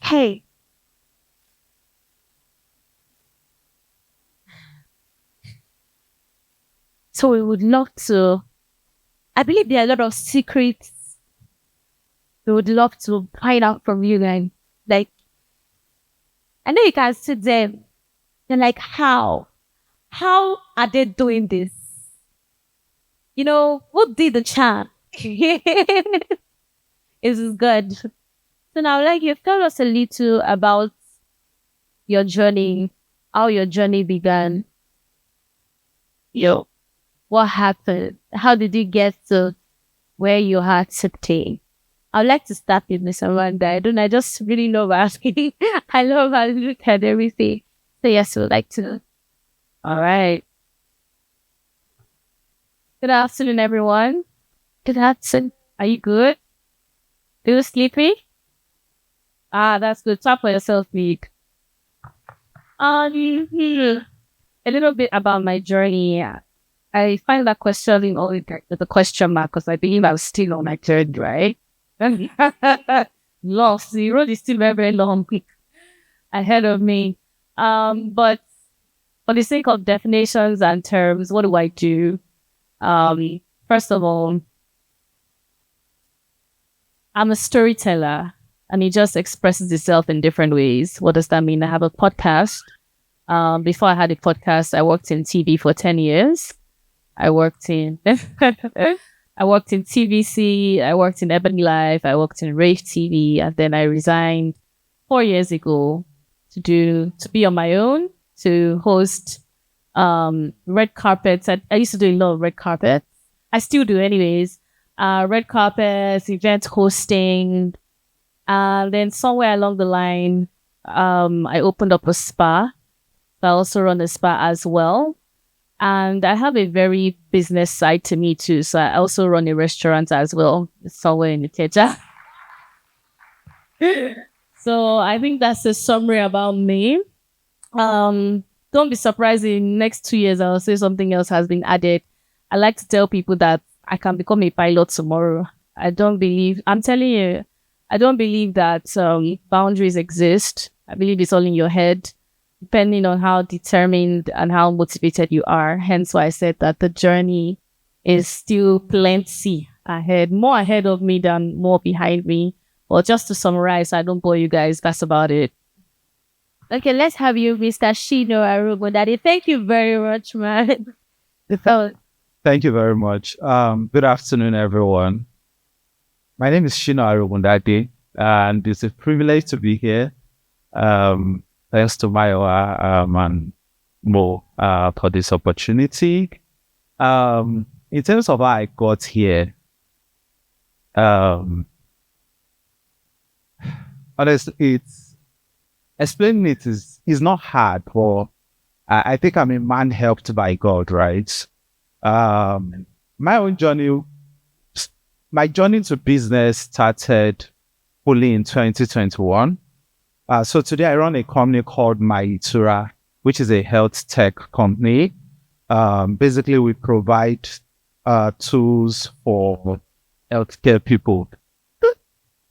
Hey, so we would love to. I believe there are a lot of secrets we would love to find out from you guys. Like, I know you can sit there. They're like, how? How are they doing this? Who did the chant? Is good. So now, like, you've told us a little about your journey, how your journey began. Yo, what happened? How did you get to where you are today? I'd like to start with Miss Amanda. I just really love asking. I love how you look at everything. So yes, we'd like to. All right. Good afternoon, everyone. Good afternoon. Are you good? Are you sleepy? Ah, that's good. Talk for yourself, Meek. Hmm, a little bit about my journey. I find that questioning only with a question mark because I believe I'm still on my journey, right? Lost. The road is still very, very long ahead of me. But for the sake of definitions and terms, what do I do? First of all, I'm a storyteller and it just expresses itself in different ways. What does that mean? I have a podcast. Before I had a podcast, I worked in TV for 10 years. I worked in I worked in TVC, I worked in Ebony Life, I worked in Rave TV, and then I resigned 4 years ago to be on my own, to host red carpets. I used to do a lot of red carpets. I still do anyways. Red carpets, event hosting. And then somewhere along the line, I opened up a spa. I also run a spa as well. And I have a very business side to me too. So I also run a restaurant as well, somewhere in the Ikeja. So I think that's a summary about me. Don't be surprised in next 2 years I'll say something else has been added. I like to tell people that I can become a pilot tomorrow. I'm telling you, I don't believe that boundaries exist. I believe it's all in your head, depending on how determined and how motivated you are. Hence why I said that the journey is still plenty ahead, more ahead of me than more behind me. Well, just to summarize, so I don't bore you guys, that's about it. Okay, let's have you, Mr. Shino Arugo Daddy. Thank you very much, man. Oh, Thank you very much. Good afternoon, everyone. My name is Shina Arugundade, and it's a privilege to be here. Thanks to Mayowa and Mo for this opportunity. In terms of how I got here, honestly, explaining it is not hard, but I think I'm a man helped by God, right? My own journey, my journey to business started fully in 2021. So today I run a company called Maitura, which is a health tech company. Basically, we provide tools for healthcare people.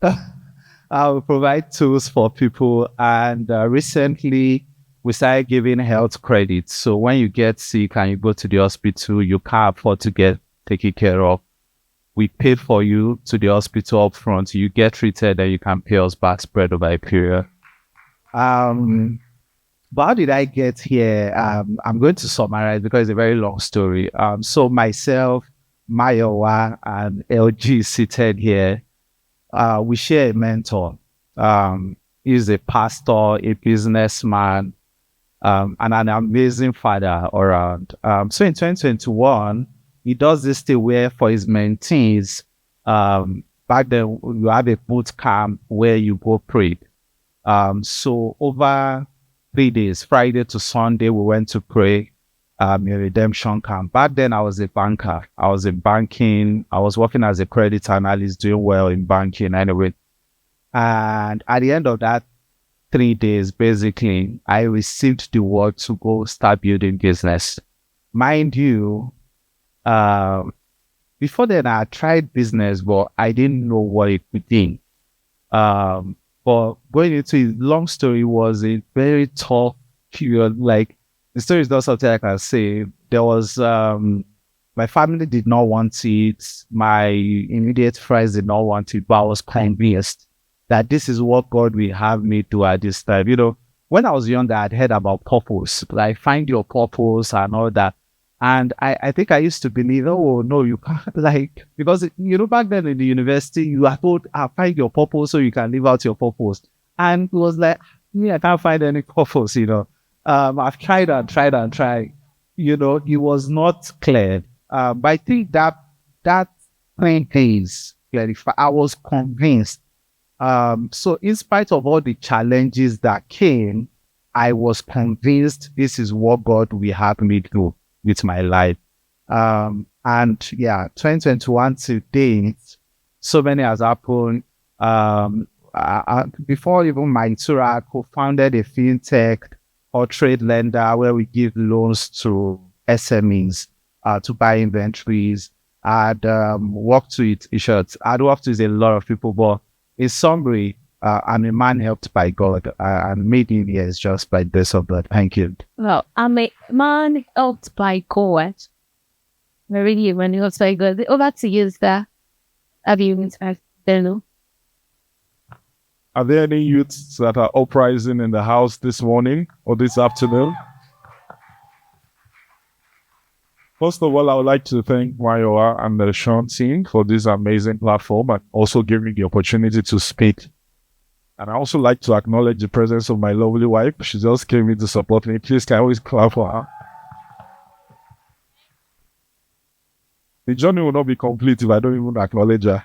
We provide tools for people, and recently we started giving health credits. So when you get sick and you go to the hospital, you can't afford to get taken care of. We pay for you to the hospital up front. You get treated, and you can pay us back spread over a period. But how did I get here? I'm going to summarize because it's a very long story. So myself, Mayowa, and Elgee seated here. We share a mentor. He's a pastor, a businessman, and an amazing father around. So in 2021, he does this thing where for his mentees, back then you have a boot camp where you go pray. So over 3 days, Friday to Sunday, we went to pray a redemption camp. Back then, I was a banker. I was in banking. I was working as a credit analyst, doing well in banking anyway. And at the end of that 3 days, basically, I received the word to go start building business. Mind you, before then, I tried business, but I didn't know what it could be. But But going into it, long story was a very tough period. Like the story is not something I can say. There was my family did not want it. My immediate friends did not want it, but I was convinced that this is what God will have me do at this time. When I was younger, I'd heard about purpose, like find your purpose and all that. And I think I used to believe, oh no, you can't like because back then in the university, you are told find your purpose so you can live out your purpose. And it was like, yeah, I can't find any purpose. I've tried and tried and tried. It was not clear. But I think that plain things clarified. I was convinced. So in spite of all the challenges that came, I was convinced this is what God will have me do with my life. And yeah, 2021 to date, so many has happened. Before even my tour, I co-founded a fintech or trade lender where we give loans to SMEs to buy inventories. I'd worked with I'd worked with a lot of people, but in summary, I'm a man helped by God, and made in here is just by this of God. Thank you. Well, I'm a man helped by God. Really, when helped by God. Over to you, sir. Have you interacted? No. Are there any youths that are uprising in the house this morning or this afternoon? First of all, I would like to thank Mayowa and the Sean team for this amazing platform and also giving me the opportunity to speak. And I also like to acknowledge the presence of my lovely wife. She just came in to support me. Please, can I always clap for her? The journey will not be complete if I don't even acknowledge her.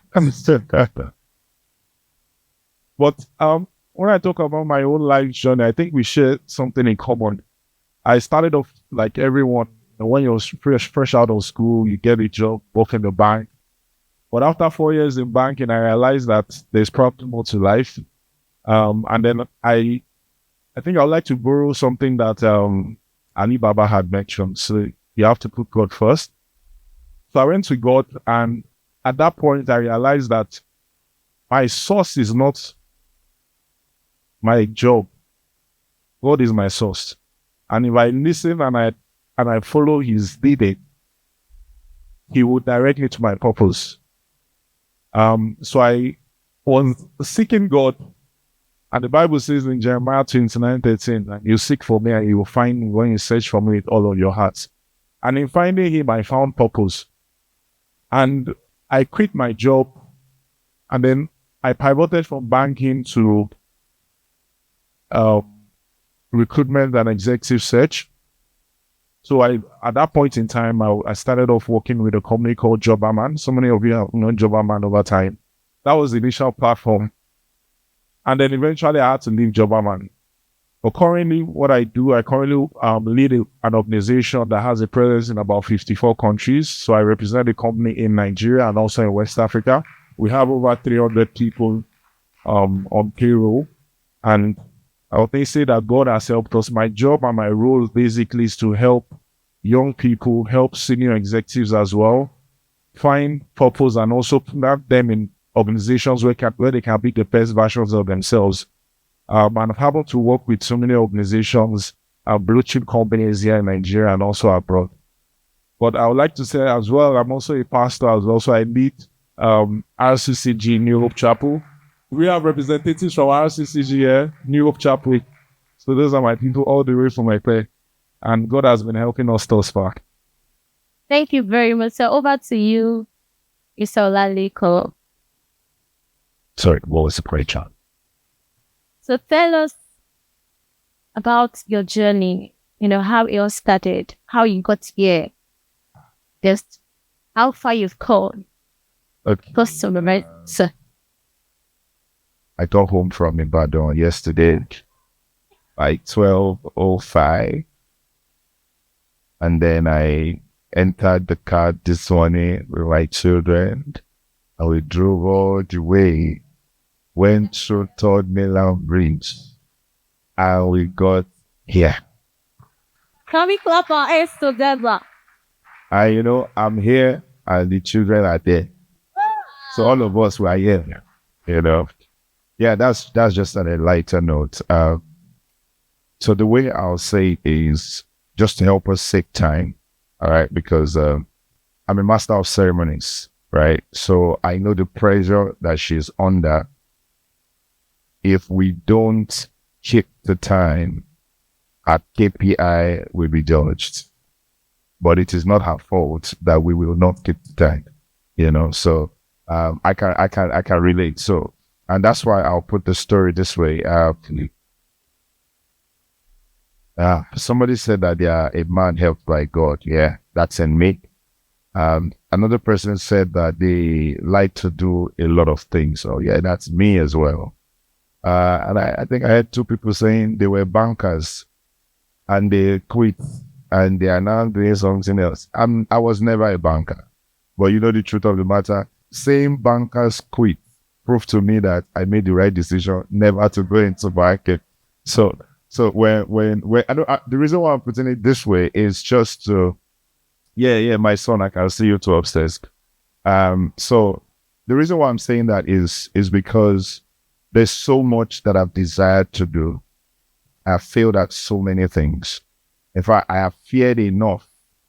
But when I talk about my own life journey, I think we share something in common. I started off like everyone. When you're fresh out of school, you get a job, work in the bank. But after 4 years in banking, I realized that there's probably more to life. And then I think I'd like to borrow something that Ali Baba had mentioned. So you have to put God first. So I went to God, and at that point, I realized that my source is not my job. God is my source. And if I listen and I follow his leading, he would direct me to my purpose. So I was seeking God, and the Bible says in Jeremiah 29:13, you seek for me and you will find me when you search for me with all of your hearts. And in finding him, I found purpose. And I quit my job, and then I pivoted from banking to recruitment and executive search. So at that point in time, I started off working with a company called Jobberman. So many of you have known Jobberman over time. That was the initial platform. And then eventually I had to leave Jobberman. But currently, what I do, I currently lead an organization that has a presence in about 54 countries. So I represent the company in Nigeria and also in West Africa. We have over 300 people on payroll. And I would say that God has helped us. My job and my role basically is to help young people, help senior executives as well, find purpose and also put them in organizations where they can be the best versions of themselves. And I've happened to work with so many organizations, blue chip companies here in Nigeria and also abroad. But I would like to say as well, I'm also a pastor as well. So I lead RCCG New Hope Chapel. We have representatives from RCCG here, New Hope Chapel. So those are my people all the way from my place. And God has been helping us thus far. Thank you very much. So over to you, Isola. Sorry, what was the great job? So tell us about your journey, how it all started, how you got here, just how far you've come. Okay. Sir. I got home from Ibadan yesterday by 12:05. And then I entered the car this morning with my children. And we drove all the way, went through Third Mainland Bridge, and we got here. Can we clap our hands together? And I'm here and the children are there. So all of us were here, Yeah, that's just on a lighter note. So the way I'll say it is just to help us save time, all right? Because I'm a master of ceremonies, right? So I know the pressure that she's under if we don't keep the time, our KPI will be judged. But it is not her fault that we will not keep the time, So I can relate. So, and that's why I'll put the story this way. Somebody said that they are a man helped by God. Yeah, that's in me. Another person said that they like to do a lot of things. So yeah, that's me as well. And I think I had two people saying they were bankers and they quit and they are now doing something else. I was never a banker, but you know the truth of the matter. Same bankers quit proved to me that I made the right decision never to go into banking. So when the reason why I'm putting it this way is just to yeah, my son, I can see you two upstairs. So the reason why I'm saying that is because there's so much that I've desired to do. I've failed at so many things. In fact, I have feared enough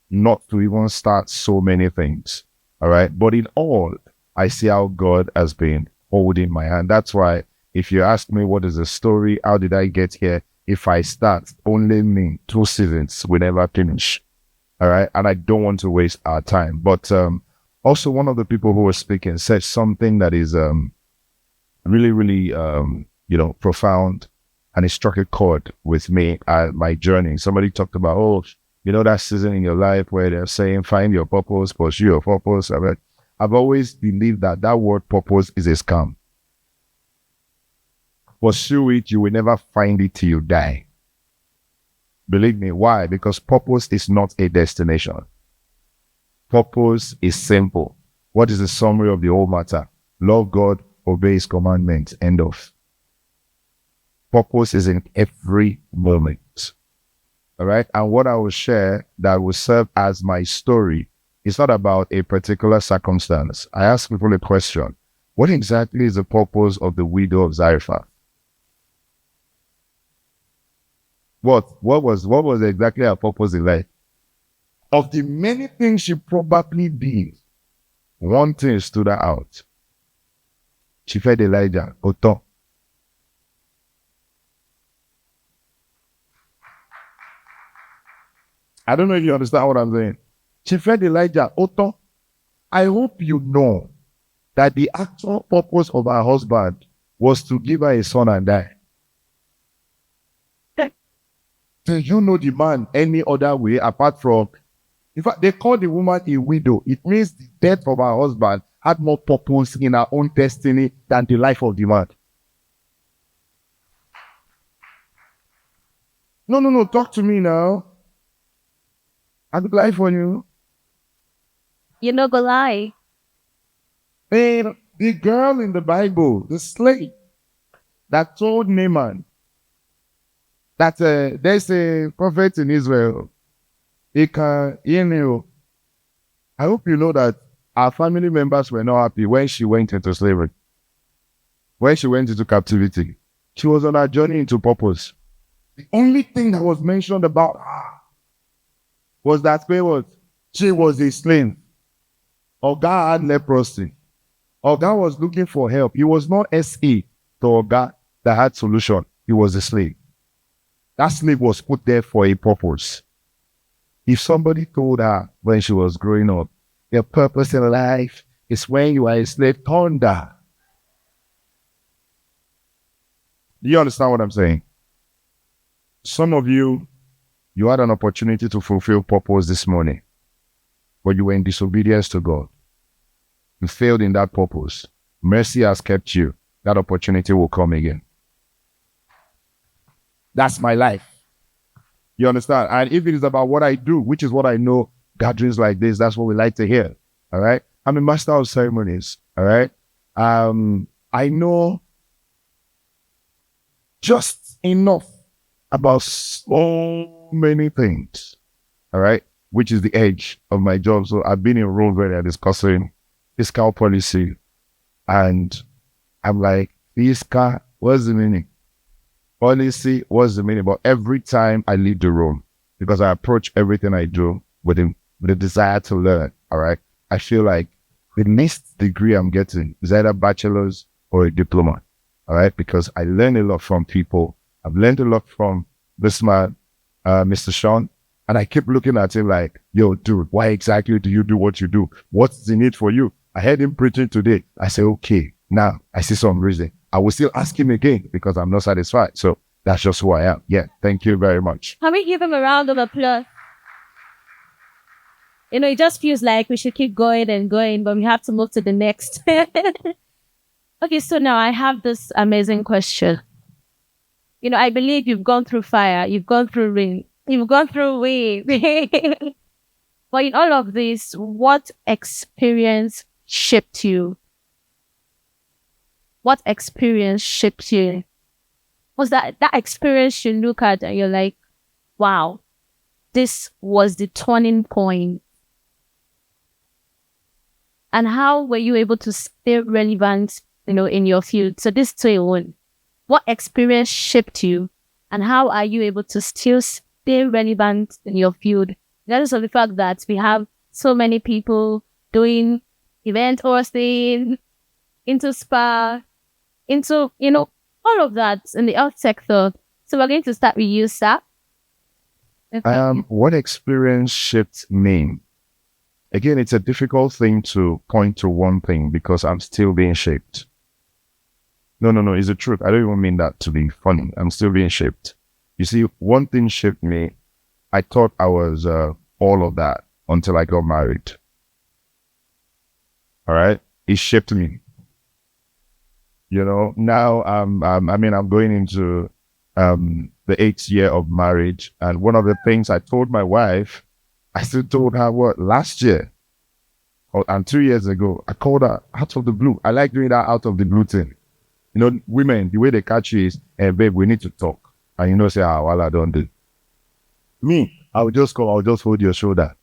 not to even start so many things. All right. But in all, I see how God has been holding my hand. That's why if you ask me what is the story, how did I get here? If I start, only me, 2 seasons will never finish. All right. And I don't want to waste our time. But also one of the people who was speaking said something that is really, really profound, and it struck a chord with me at my journey. Somebody talked about, that season in your life where they're saying, find your purpose, pursue your purpose. I've always believed that word purpose is a scam. Pursue it, you will never find it till you die. Believe me, why? Because purpose is not a destination. Purpose is simple. What is the summary of the whole matter? Love God, obey His commandments, end of. Purpose is in every moment. All right. And what I will share that will serve as my story is not about a particular circumstance. I ask people a question. What exactly is the purpose of the widow of Zarephath? What was exactly her purpose in life? Of the many things she probably did, one thing stood her out. She fed Elijah, Oton. I don't know if you understand what I'm saying. She fed Elijah, Oton. I hope you know that the actual purpose of her husband was to give her a son and die. Do you know the man any other way apart from, in fact, they call the woman a widow. It means the death of her husband had more purpose in her own destiny than the life of the man. No, talk to me now. I could lie for you. You're not gonna lie. And the girl in the Bible, the slave that told Naaman that there's a prophet in Israel. I hope you know that our family members were not happy when she went into slavery. When she went into captivity, she was on her journey into purpose. The only thing that was mentioned about her was that she was a slave. Oga had leprosy. Oga was looking for help. He was not SE to Oga that had solution. He was a slave. That slave was put there for a purpose. If somebody told her when she was growing up, your purpose in life is when you are a slave, thunder. Do you understand what I'm saying? Some of you had an opportunity to fulfill purpose this morning, but you were in disobedience to God. You failed in that purpose. Mercy has kept you. That opportunity will come again. That's my life. You understand? And if it is about what I do, which is what I know, gatherings like this, that's what we like to hear. All right. I'm a master of ceremonies. All right. I know just enough about so many things. All right. Which is the edge of my job. So I've been in rooms where they're discussing fiscal policy. And I'm like, Iska, what's the meaning? Policy, what's the meaning? But every time I leave the room, because I approach everything I do with a desire to learn, all right, I feel like the next degree I'm getting is either bachelor's or a diploma, all right, because I learn a lot from people. I've learned a lot from this man, Mr. Sean, and I keep looking at him like, yo, dude, why exactly do you do what you do? What's the need for you? I heard him preaching today. I say, okay, now I see some reason. I will still ask him again because I'm not satisfied. So that's just who I am. Yeah, thank you very much. Can we give him a round of applause? You know, it just feels like we should keep going and going, but we have to move to the next. Okay, so now I have this amazing question. You know, I believe you've gone through fire, you've gone through rain, you've gone through waves. But in all of this, what experience shaped you? What experience shaped you? Was that experience you look at and you're like, wow, this was the turning point? And how were you able to stay relevant, you know, in your field? So this 2-in-1, what experience shaped you and how are you able to still stay relevant in your field? Regardless of the fact that we have so many people doing event hosting, into spa, into, you know, all of that in the health sector. So we're going to start with you, sir. What experience shaped me? Again, it's a difficult thing to point to one thing because I'm still being shaped. No, it's the truth. I don't even mean that to be funny. I'm still being shaped. You see, one thing shaped me. I thought I was all of that until I got married. All right? It shaped me. You know, now I'm going into the 8th year of marriage. And one of the things I told my wife, I still told her what last year and 2 years ago, I called her out of the blue. I like doing that out of the blue thing. You know, women, the way they catch you is, hey, babe, we need to talk. And you know, say, well, I don't do. Me, I will just call, I'll just hold your shoulder.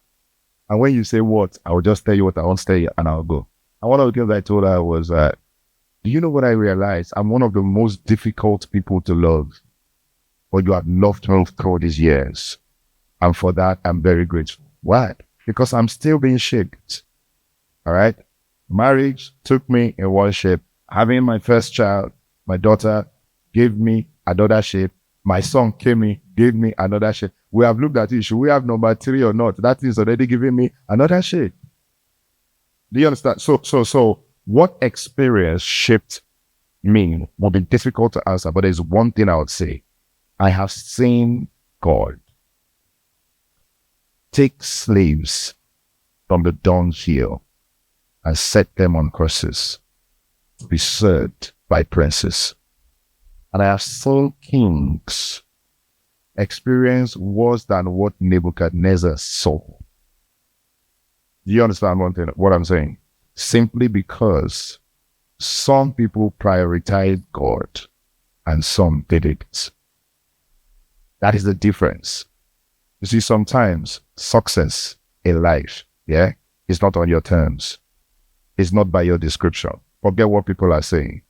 And when you say what, I will just tell you what I want to tell you and I'll go. And one of the things I told her was, do you know what I realized? I'm one of the most difficult people to love. But you have loved me through these years. And for that, I'm very grateful. Why? Because I'm still being shaped. All right? Marriage took me in one shape. Having my first child, my daughter, gave me another shape. My son came in, gave me another shape. We have looked at it. Should we have number 3 or not? That is already giving me another shape. Do you understand? So what experience shaped me will be difficult to answer, but there's one thing I would say. I have seen God take slaves from the dunghill and set them on crosses to be served by princes. And I have seen kings experience worse than what Nebuchadnezzar saw. Do you understand what I'm saying? Simply because some people prioritized God and some didn't. That is the difference. You see, sometimes success in life, is not on your terms. It's not by your description. Forget what people are saying.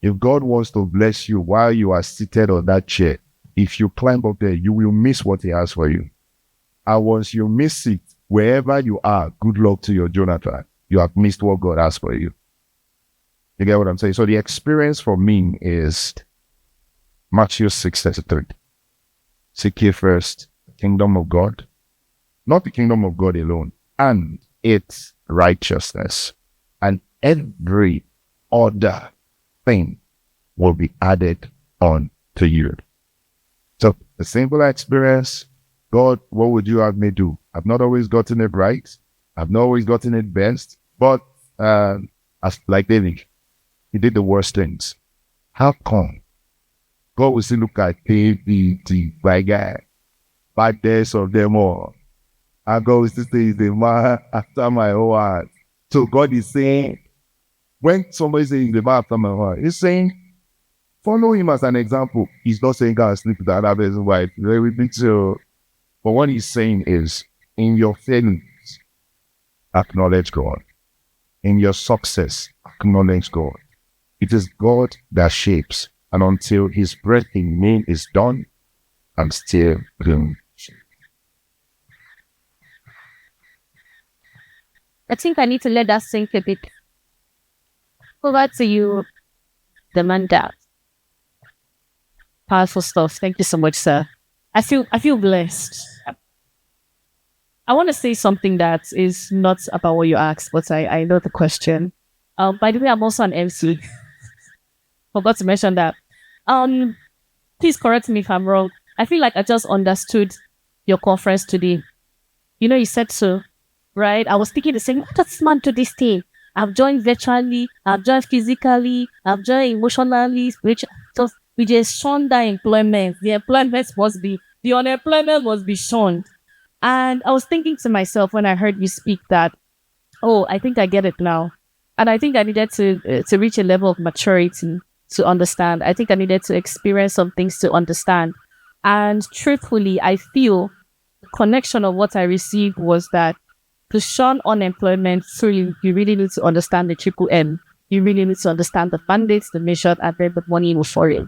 If God wants to bless you while you are seated on that chair, if you climb up there, you will miss what he has for you. And once you miss it, wherever you are, good luck to your Jonathan. You have missed what God has for you. You get what I'm saying? So the experience for me is Matthew 6:33. Seek ye first the kingdom of God, not the kingdom of God alone, and its righteousness, and every other thing will be added on to you. So the simple experience, God, what would you have me do? I've not always gotten it right. I've not always gotten it best, but as like David, he did the worst things. How come? God will still look at David, my guy, bad days of them all. And God will still say, he's the man after my own heart. So God is saying, when somebody says he's the man after my heart, he's saying, follow him as an example. He's not saying go and sleep with the other person's wife. Very big deal. But what he's saying is, in your failings, acknowledge God. In your success, acknowledge God. It is God that shapes. And until his breath in me is done, I'm still green. I think I need to let that sink a bit. Over to you, the man that. Powerful stuff. Thank you so much, sir. I feel blessed. I want to say something that is not about what you asked, but I know the question. By the way, I'm also an MC. Forgot to mention that. Um, Please correct me if I'm wrong. I feel like I just understood your conference today. You know, you said so, right? I was thinking the same. What does this man do this thing? I've joined virtually, I've joined physically, I've joined emotionally, spiritually. So we just shunned that employment. The unemployment must be shunned. And I was thinking to myself when I heard you speak that, oh, I think I get it now. And I think I needed to reach a level of maturity to understand. I think I needed to experience some things to understand. And truthfully, I feel the connection of what I received was that to shun unemployment, so you really need to understand the triple M. You really need to understand the mandates, the mission, and then the money for it.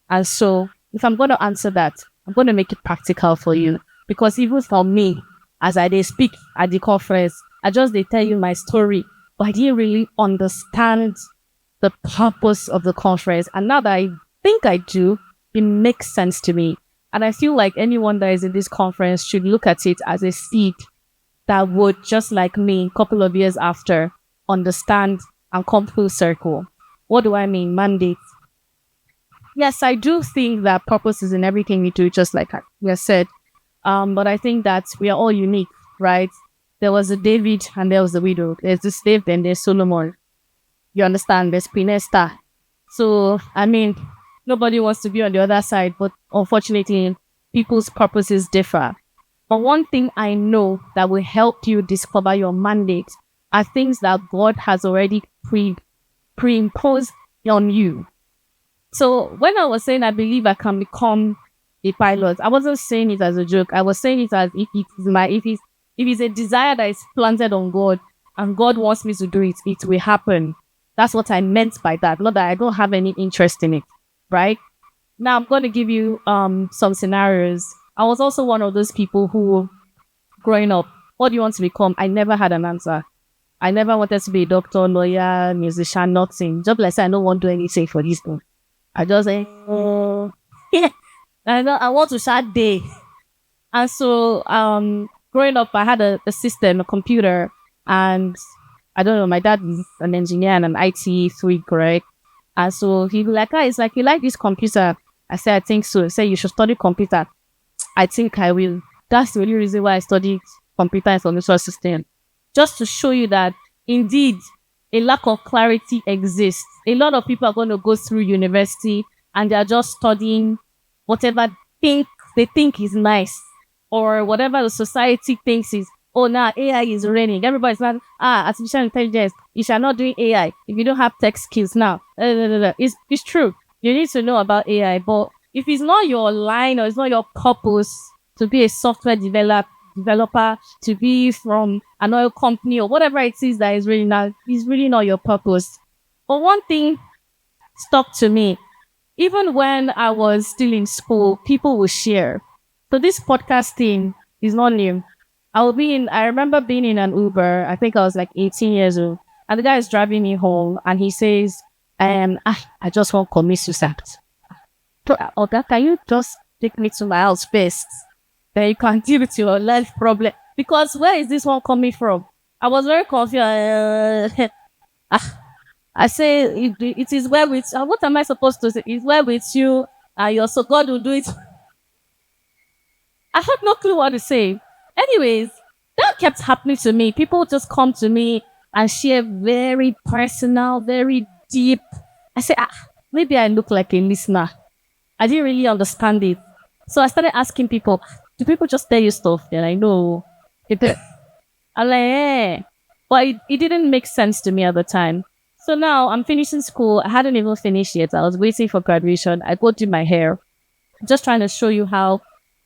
And so, if I'm going to answer that, I'm going to make it practical for you. Because even for me, as I dey speak at the conference, I just they tell you my story, but I didn't really understand the purpose of the conference. And now that I think I do, it makes sense to me. And I feel like anyone that is in this conference should look at it as a seed that would, just like me, a couple of years after, understand and come full circle. What do I mean? Mandate. Yes, I do think that purpose is in everything we do, just like we have said. But I think that we are all unique, right? There was a David and there was a widow. There's the slave, then there's Solomon. You understand? There's Queen Esther. So, I mean, nobody wants to be on the other side, but unfortunately, people's purposes differ. But one thing I know that will help you discover your mandate are things that God has already pre-imposed on you. So when I was saying I believe I can become a pilot, I wasn't saying it as a joke. I was saying it as if it's a desire that is planted on God and God wants me to do it, it will happen. That's what I meant by that. Not that I don't have any interest in it, right? Now I'm going to give you some scenarios. I was also one of those people who, growing up, what do you want to become? I never had an answer. I never wanted to be a doctor, lawyer, musician, nothing. Just like I said, I don't want to do anything for this thing. I just say, yeah, I want to start day. And so, growing up, I had a system, a computer, and I don't know, my dad is an engineer and an IT freak, correct? And so he'd be like, it's like, you like this computer? I said, I think so. He said, you should study computer. I think I will. That's the only reason why I studied computer information system. Just to show you that, indeed, a lack of clarity exists. A lot of people are going to go through university and they're just studying whatever they think is nice, or whatever the society thinks is, oh, now AI is reigning. Everybody's like, artificial intelligence. You shall not do AI if you don't have tech skills now. It's true. You need to know about AI, but if it's not your line or it's not your purpose to be a software developer, to be from an oil company or whatever it is that is really not your purpose. But one thing stuck to me, even when I was still in school, people will share. So this podcast thing is not new. I remember being in an Uber. I think I was like 18 years old. And the guy is driving me home and he says, I just want to commit suicide. So, Oga, can you just take me to my house first? Then you can deal with your life problem. Because where is this one coming from? I was very confused. I say, it is well with, what am I supposed to say? It's well with you. So God will do it. I had no clue what to say. Anyways, that kept happening to me. People just come to me and share very personal, very deep. I say, maybe I look like a listener. I didn't really understand it. So I started asking people, do people just tell you stuff? And I know. I'm like, eh. But it didn't make sense to me at the time. So now I'm finishing school. I hadn't even finished yet. I was waiting for graduation. I go do my hair. I'm just trying to show you how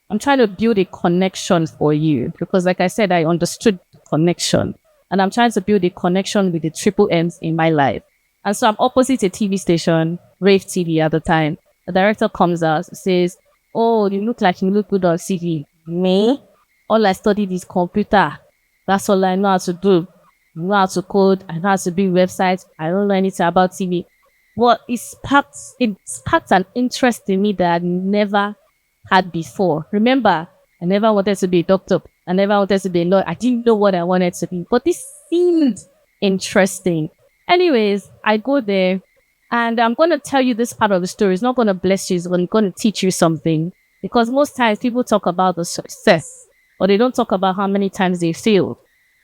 I'm trying to build a connection for you. Because like I said, I understood connection. And I'm trying to build a connection with the triple M's in my life. And so I'm opposite a TV station, Rave TV at the time. The director comes out, says, "Oh, you look good on TV." Me? All I studied is computer. That's all I know how to do. I know how to code. I know how to build websites. I don't know anything about TV. But it sparked an interest in me that I never had before. Remember, I never wanted to be a doctor. I never wanted to be a lawyer. I didn't know what I wanted to be. But this seemed interesting. Anyways, I go there and I'm going to tell you this part of the story. It's not going to bless you. It's going to teach you something. Because most times people talk about the success, or they don't talk about how many times they failed.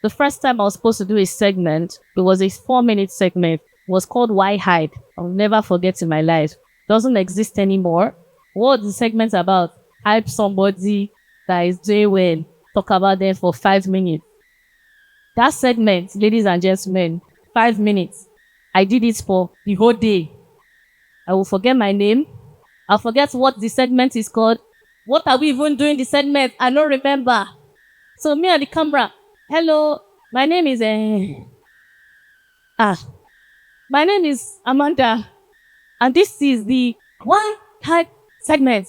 The first time I was supposed to do a segment, it was a 4-minute segment. It was called Why Hide. I'll never forget in my life. Doesn't exist anymore. What the segment about? Hype somebody that is doing well. Talk about them for 5 minutes. That segment, ladies and gentlemen, 5 minutes. I did it for the whole day. I will forget my name. I'll forget what the segment is called. What are we even doing the segment? I don't remember. So me and the camera. Hello, my name is my name is Amanda, and this is the one type segment.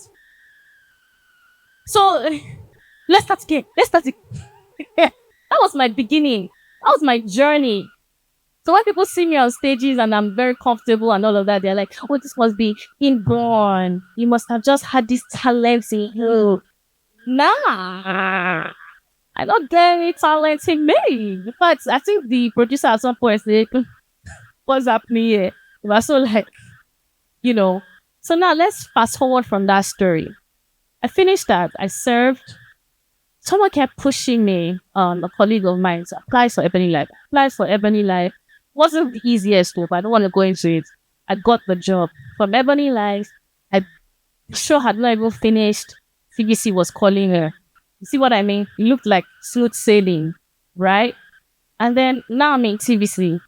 So let's start again. Let's start again. That was my beginning. That was my journey. So when people see me on stages and I'm very comfortable and all of that, they're like, "Oh, this must be inborn. You must have just had this talent in you." Nah, I don't get any talent in me. In fact, I think the producer at some point said, "What's happening here?" It was so like, you know. So now let's fast forward from that story. I finished that. I served. Someone kept pushing me, a colleague of mine, to apply for Ebony Life. Applied for Ebony Life. Wasn't the easiest move. I don't want to go into it. I got the job. From Ebony Life, I sure had not even finished. CBC was calling her. You see what I mean? It looked like smooth sailing, right? And then now I'm in TVC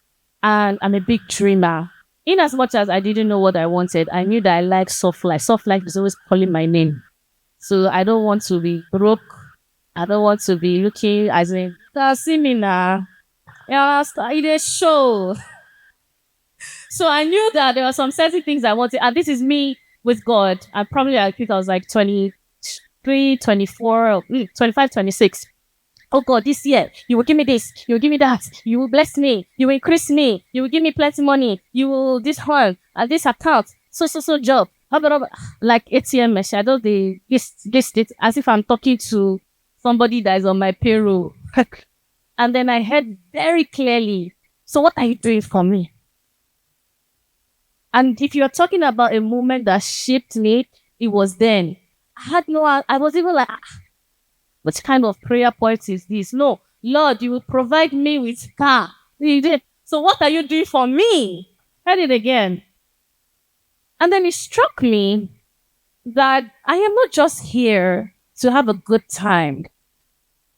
and I'm a big dreamer. In as much as I didn't know what I wanted, I knew that I liked soft life. Soft life is always calling my name. So I don't want to be broke. I don't want to be looking as in, see me now. Yeah, it is show. So I knew that there were some certain things I wanted. And this is me with God. I think I was like 23, 24, 25, 26. Oh God, this year, you will give me this, you will give me that, you will bless me, you will increase me, you will give me plenty money, you will this one, and this account, so job. Like ATM machine, I don't this as if I'm talking to somebody that is on my payroll. And then I heard very clearly, "So what are you doing for me?" And if you're talking about a moment that shaped me, it was then. I was even like, what kind of prayer point is this? No, Lord, you will provide me with car. You did. So what are you doing for me? Heard it again. And then it struck me that I am not just here to have a good time.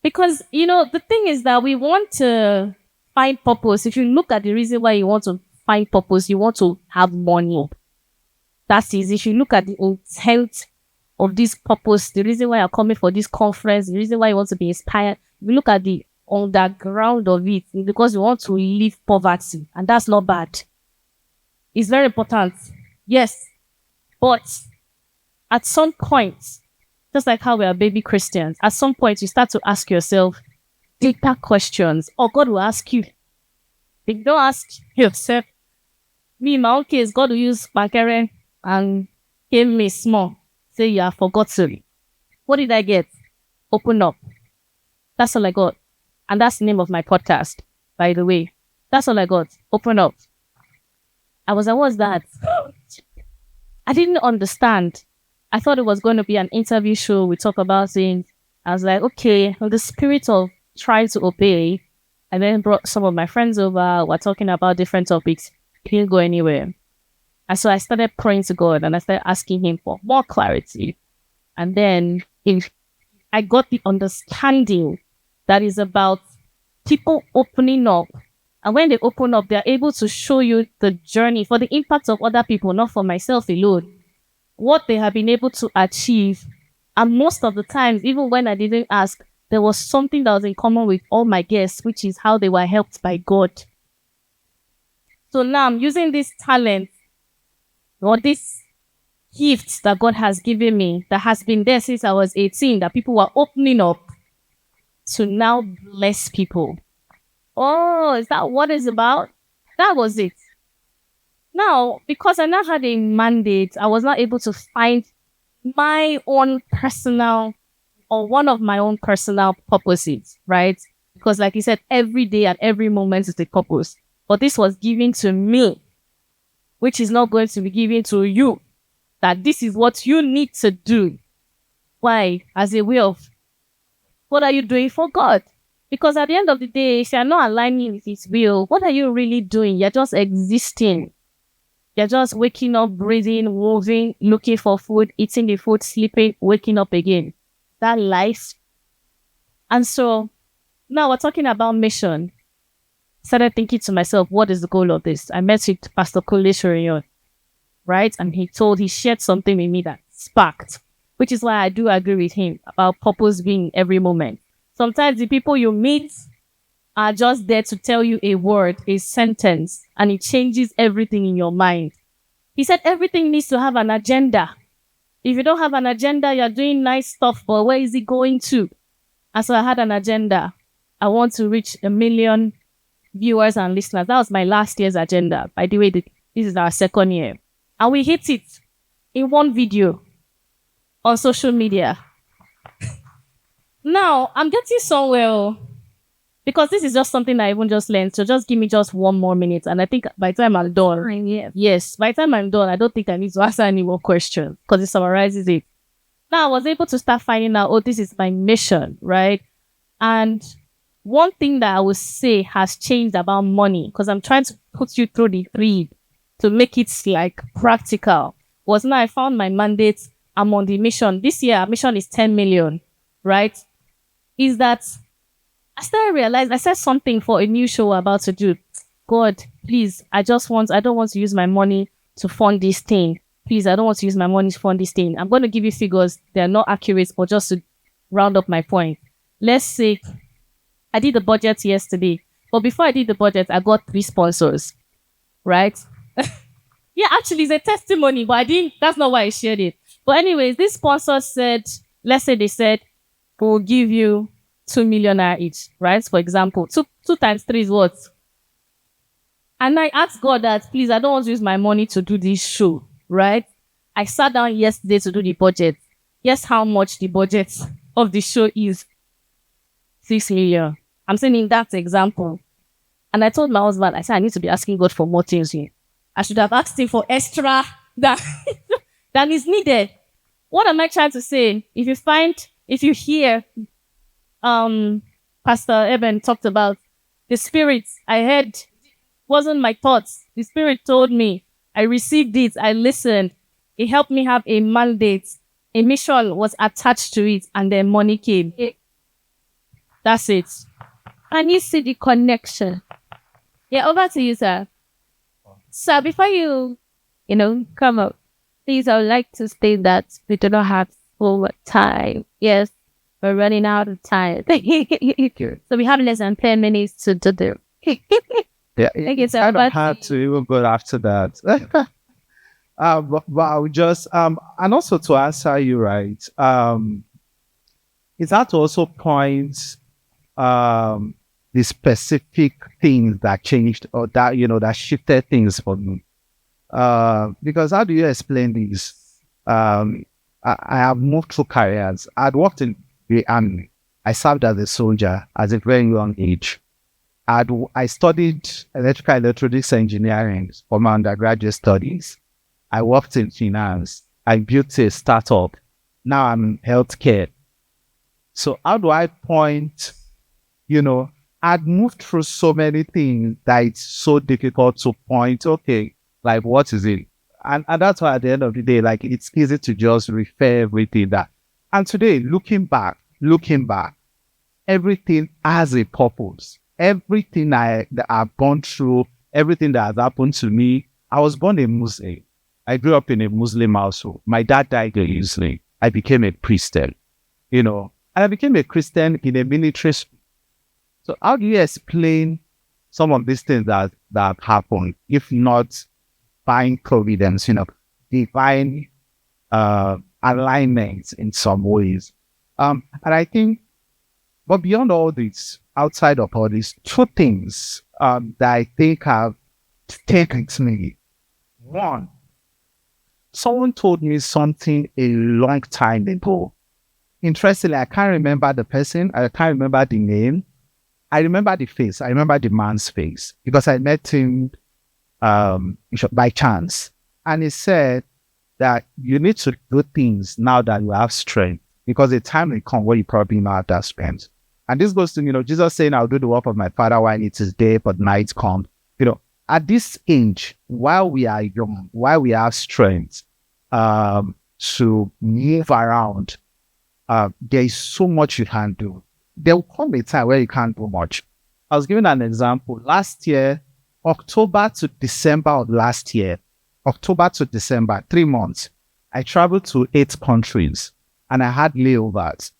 Because, the thing is that we want to find purpose. If you look at the reason why you want to find purpose, you want to have money. That's easy. If you look at the intent of this purpose, the reason why you're coming for this conference, the reason why you want to be inspired, if you look at the underground of it, it's because you want to leave poverty. And that's not bad. It's very important. Yes. But at some point, just like how we are baby Christians, at some point you start to ask yourself deeper questions. Or God will ask you. If you don't ask yourself, me in my own case, God will use Bakere and give me small. Say you are forgotten. What did I get? Open up. That's all I got. And that's the name of my podcast, by the way. That's all I got. Open up. I was like, what's that? I didn't understand. I thought it was going to be an interview show. We talk about things. I was like, okay, well, the spirit of trying to obey. I then brought some of my friends over. We're talking about different topics. Didn't go anywhere. And so I started praying to God and I started asking him for more clarity. And then I got the understanding that is about people opening up. And when they open up, they're able to show you the journey for the impact of other people, not for myself alone. What they have been able to achieve. And most of the times, even when I didn't ask, there was something that was in common with all my guests, which is how they were helped by God. So now I'm using this talent or this gift that God has given me that has been there since I was 18, that people were opening up to now bless people. Oh, is that what it's about? That was it. Now, because I now had a mandate, I was not able to find my own personal or one of my own personal purposes, right? Because like you said, every day and every moment is a purpose. But this was given to me, which is not going to be given to you. That this is what you need to do. Why? As a way of, what are you doing for God? Because at the end of the day, if you're not aligning with His will, what are you really doing? You're just existing. You're just waking up, breathing, moving, looking for food, eating the food, sleeping, waking up again. That life. And so now we're talking about mission. Started thinking to myself, what is the goal of this? I met with Pastor Kole Shorion, right? And he shared something with me that sparked, which is why I do agree with him about purpose being every moment. Sometimes the people you meet are just there to tell you a word, a sentence, and it changes everything in your mind. He said everything needs to have an agenda. If you don't have an agenda, you're doing nice stuff, but where is it going to? And so I had an agenda. I want to reach 1 million viewers and listeners. That was my last year's agenda. By the way, this is our second year. And we hit it in one video on social media. Now, I'm getting somewhere because this is just something I even just learned. So just give me just 1 more minute. And I think by the time I'm done, yes, by the time I'm done, I don't think I need to answer any more questions because it summarizes it. Now, I was able to start finding out, this is my mission, right? And one thing that I would say has changed about money, because I'm trying to put you through the 3 to make it like practical, was now I found my mandate. I'm on the mission. This year, our mission is 10 million, right? Is that I started realizing I said something for a new show we're about to do. God, please, I don't want to use my money to fund this thing. Please, I don't want to use my money to fund this thing. I'm going to give you figures. They're not accurate, but just to round up my point. Let's say I did the budget yesterday, but before I did the budget, I got 3 sponsors, right? Yeah, actually, it's a testimony, but that's not why I shared it. But anyways, this sponsor said, let's say they said, we'll give you 2 million each, right? For example, 2 times 3 is what? And I asked God that, please, I don't want to use my money to do this show, right? I sat down yesterday to do the budget. Guess how much the budget of the show is? 6 million. I'm saying in that example. And I told my husband, I said, I need to be asking God for more things here. I should have asked him for extra than is needed. What am I trying to say? If you hear, Pastor Eben talked about the Spirit, I heard, wasn't my thoughts. The Spirit told me, I received it, I listened. It helped me have a mandate. A mission was attached to it, and then money came. That's it. And you see the connection. Yeah, over to you, sir. Sir, before you come up, please, I would like to state that we do not have full time. Yes, we're running out of time. So we have less than 10 minutes to do. Yeah, Thank you, sir. I don't have to even go after that. but I would just and also to answer you right, is that to also point the specific things that changed or that that shifted things for me. Because how do you explain this? I have moved through careers. I'd worked in the army. I served as a soldier at a very young age. I studied electrical electronics engineering for my undergraduate studies. I worked in finance. I built a startup. Now I'm in healthcare. So how do I point, I'd moved through so many things that it's so difficult to point, okay, like what is it? And that's why at the end of the day, like it's easy to just refer everything that. And today, looking back, everything has a purpose. Everything that I've gone through, everything that has happened to me, I was born a Muslim. I grew up in a Muslim household. My dad died a Muslim. I became a Christian, and I became a Christian in a military school. So how do you explain some of these things that happen, if not divine providence, divine alignment in some ways. And I think, but beyond all this, outside of all these, two things that I think have taken to me. One, someone told me something a long time ago. Interestingly, I can't remember the person. I can't remember the name. I remember the face. I remember the man's face because I met him by chance. And he said that you need to do things now that you have strength because the time will come where you probably not have that strength. And this goes to, Jesus saying, I'll do the work of my Father while it is day, but night come. At this age, while we are young, while we have strength to move around, there is so much you can do. There will come a time where you can't do much. I was giving an example. Last year, October to December of last year, October to December, 3 months, I traveled to 8 countries and I had layovers.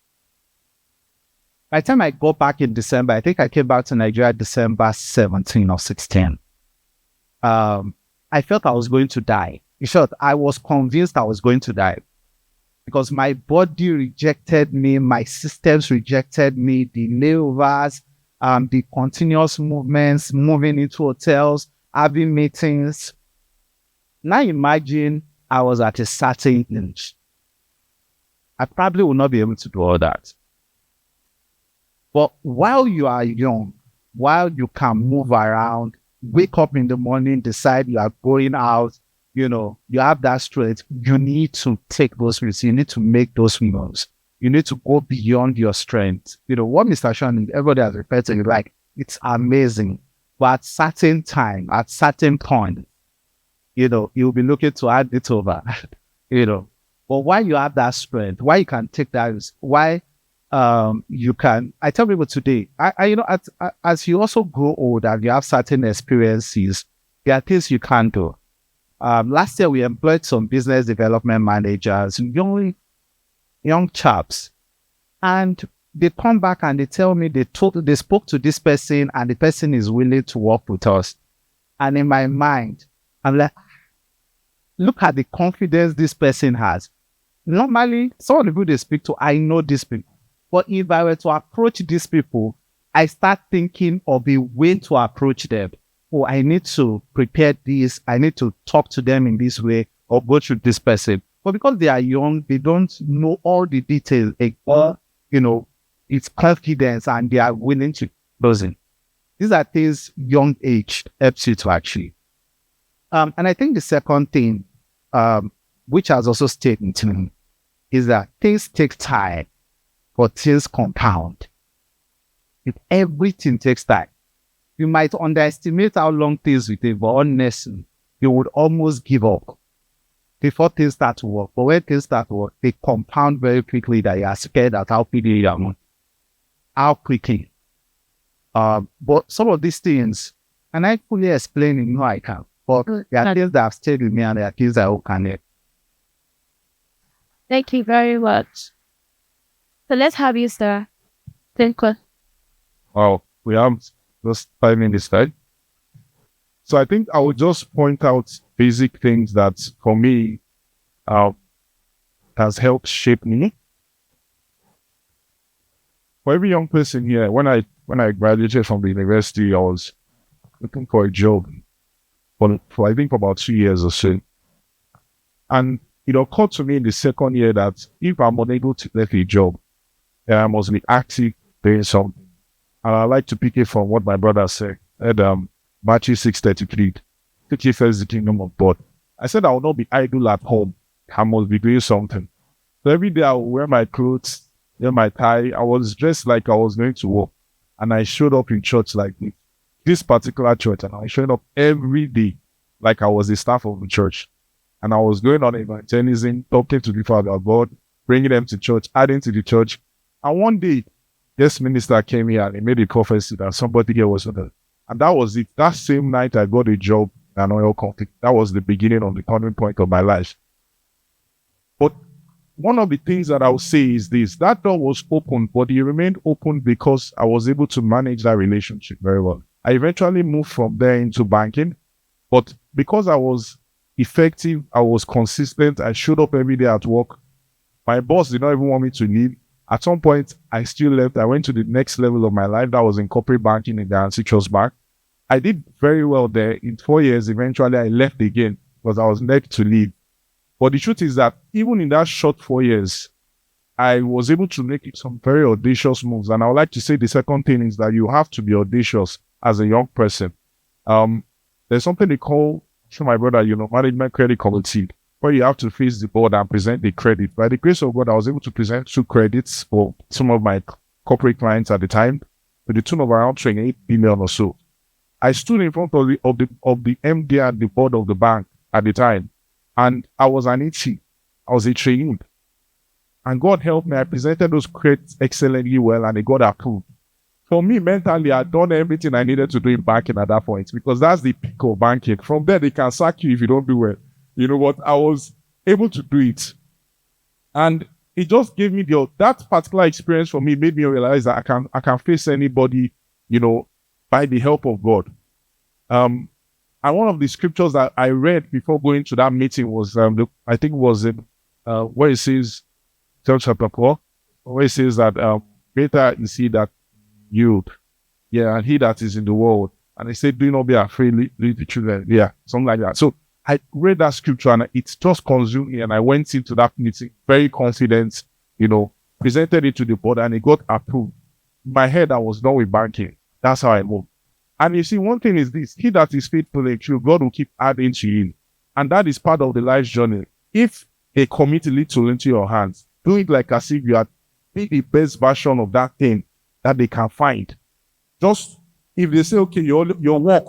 By the time I got back in December, I think I came back to Nigeria December 17 or 16. I felt I was going to die. In short, I was convinced I was going to die because my body rejected me, my systems rejected me, the layovers, the continuous movements, moving into hotels, having meetings. Now imagine I was at a certain age. I probably will not be able to do all that. But while you are young, while you can move around, wake up in the morning, decide you are going out, you have that strength, you need to take those risks. You need to make those moves. You need to go beyond your strength. What Mr. Sean, everybody has referred to, like, it's amazing. But at certain time, at certain point, you'll be looking to hand it over, But why you have that strength, why you can take that risk, why you can, I tell people today, as you also grow older and you have certain experiences, there are things you can't do. Last year we employed some business development managers, young chaps, and they come back and they tell me they spoke to this person and the person is willing to work with us. And in my mind, I'm like, look at the confidence this person has. Normally, some of the people they speak to, I know these people. But if I were to approach these people, I start thinking of a way to approach them. Oh, I need to prepare this. I need to talk to them in this way or go through this person. But because they are young, they don't know all the details. It's confidence and they are willing to close in. These are things young age helps you to actually. And I think the second thing, which has also stayed into me, is that things take time. But things compound. If everything takes time, you might underestimate how long things will take, but honestly, you would almost give up before things start to work. But when things start to work, they compound very quickly that you are scared at how quickly you are moving. How quickly. But some of these things, and I fully explain it, no, I can. But there are things that have stayed with me and there are things that I can. Thank you very much. So let's have you, sir. Thank you. Wow, we have just 5 minutes, right? So I think I would just point out basic things that, for me, has helped shape me. For every young person here, when I graduated from the university, I was looking for a job for I think about 2 years or so. And it occurred to me in the second year that if I'm unable to get a job, I must be active doing something. And I like to pick it from what my brother said at Matthew 6:33. Seek ye first the kingdom of God. I said I will not be idle at home. I must be doing something. So every day I will wear my clothes, wear my tie. I was dressed like I was going to work. And I showed up in church like this particular church. And I showed up every day like I was the staff of the church. And I was going on evangelism, talking to people about God, bringing them to church, adding to the church. And one day, this minister came here and he made a prophecy that somebody here was on it. And that was it. That same night, I got a job in an oil company. That was the beginning of the turning point of my life. But one of the things that I would say is this. That door was open, but it remained open because I was able to manage that relationship very well. I eventually moved from there into banking. But because I was effective, I was consistent, I showed up every day at work. My boss did not even want me to leave. At some point, I still left. I went to the next level of my life. That was in corporate banking in Guarantee Trust Bank. I did very well there. In 4 years, eventually I left again because I was left to leave. But the truth is that even in that short 4 years, I was able to make some very audacious moves. And I would like to say the second thing is that you have to be audacious as a young person. There's something they call, to my brother, management credit committee, where you have to face the board and present the credit. By the grace of God, I was able to present 2 credits for some of my corporate clients at the time, to the tune of around 28 billion or so. I stood in front of the MD and the board of the bank at the time, and I was an ET. I was a trainee. And God helped me. I presented those credits excellently well, and they got approved. For me, mentally, I'd done everything I needed to do in banking at that point, because that's the peak of banking. From there, they can sack you if you don't do well. You know what? I was able to do it. And it just gave me that particular experience for me made me realize that I can face anybody, by the help of God. And one of the scriptures that I read before going to that meeting was, I think it was where it says, John chapter 4, where it says that greater is he that you, and he that is in the world. And they said, do not be afraid, lead the children. Yeah, something like that. So I read that scripture and it just consumed me, and I went into that meeting very confident, presented it to the board, and it got approved. In my head, I was done with banking. That's how I moved. And you see, one thing is this: he that is faithful and true, God will keep adding to him. And that is part of the life journey. If a committee little into your hands, do it like as if you are being the best version of that thing that they can find. Just if they say, okay, your work,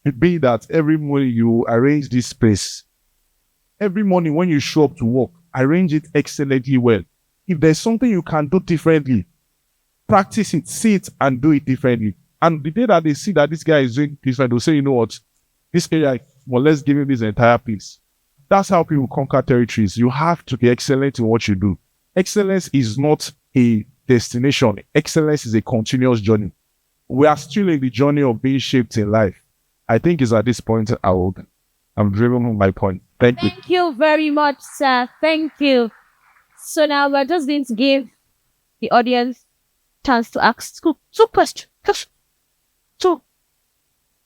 it be that every morning you arrange this space. Every morning when you show up to work, arrange it excellently well. If there's something you can do differently, practice it, see it, and do it differently. And the day that they see that this guy is doing different, they'll say, you know what, this area, well, let's give him this entire piece. That's how people conquer territories. You have to be excellent in what you do. Excellence is not a destination. Excellence is a continuous journey. We are still in the journey of being shaped in life. I think it's at this point I'm driven on my point. Thank you. Thank you very much, sir. Thank you. So now we're just going to give the audience chance to ask two questions. Just two.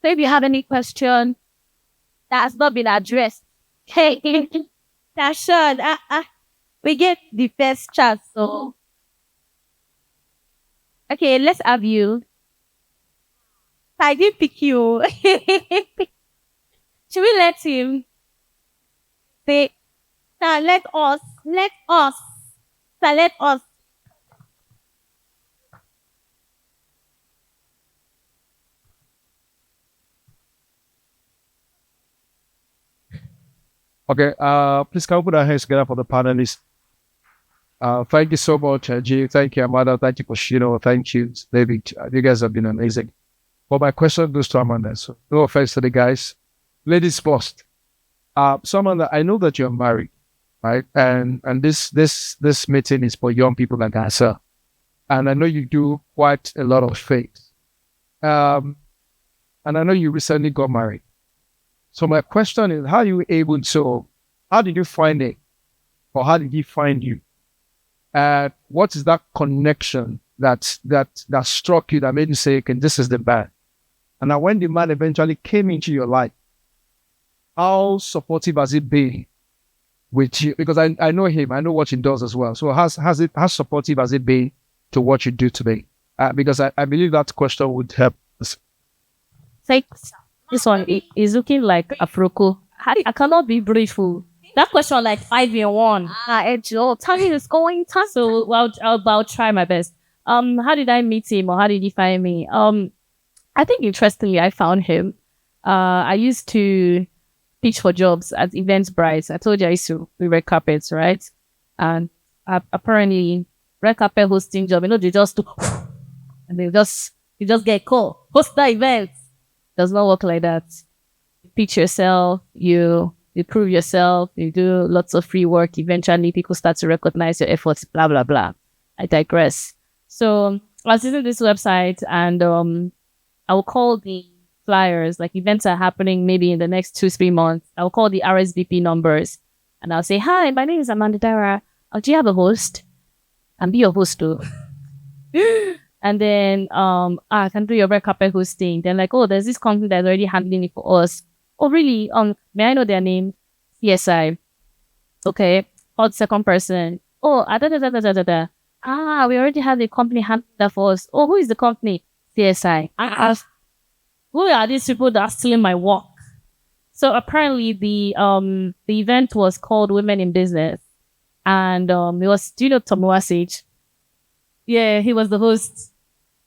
So if you have any question that has not been addressed, hey, Tashawn, we get the first chance. So, okay, let's have you. I didn't pick you. Should we let him say, now let us, now let us. Okay, please can we put our hands together for the panelists? Thank you so much, Elgee. Thank you, Amanda. Thank you, Shina. Thank you, David. You guys have been amazing. But my question goes to Amanda. So no offense to the guys. Ladies first. So Amanda, I know that you're married, right? And this meeting is for young people like myself. And I know you do quite a lot of things. And I know you recently got married. So my question is, how did you find it? Or how did he find you? And what is that connection that struck you that made you say, okay, this is the man? And now when the man eventually came into your life, how supportive has it been with you? Because I know him, I know what he does as well. So how supportive has it been to what you do today? Because I believe that question would help us. Thanks. This one is looking like Afroko. I cannot be brief. That question like 5 in 1. Timing is going tough. So I'll try my best. How did I meet him or how did he find me? I think interestingly, I found him. I used to pitch for jobs at Eventbrite. I told you I used to be red carpets, right? And apparently, red carpet hosting job, they just do, and you just get a call. Host the event. Does not work like that. You pitch yourself, you prove yourself, you do lots of free work. Eventually, people start to recognize your efforts, blah, blah, blah. I digress. So I was using this website and I I will call the flyers, like events are happening maybe in the next 2-3 months. I'll call the RSVP numbers and I'll say, "Hi, my name is Amanda Dara. Do you have a host? And be your host too." And then I can do your red carpet hosting. Then like, oh, there's this company that's already handling it for us. Oh, really? May I know their name? CSI. Okay. Call the second person. Oh, da da da da da da da. We already have the company handling that for us. Oh, who is the company? CSI. Who are these people that are stealing my work? So apparently the event was called Women in Business. And it was, do you know Tomoa Sage? Yeah, he was the host.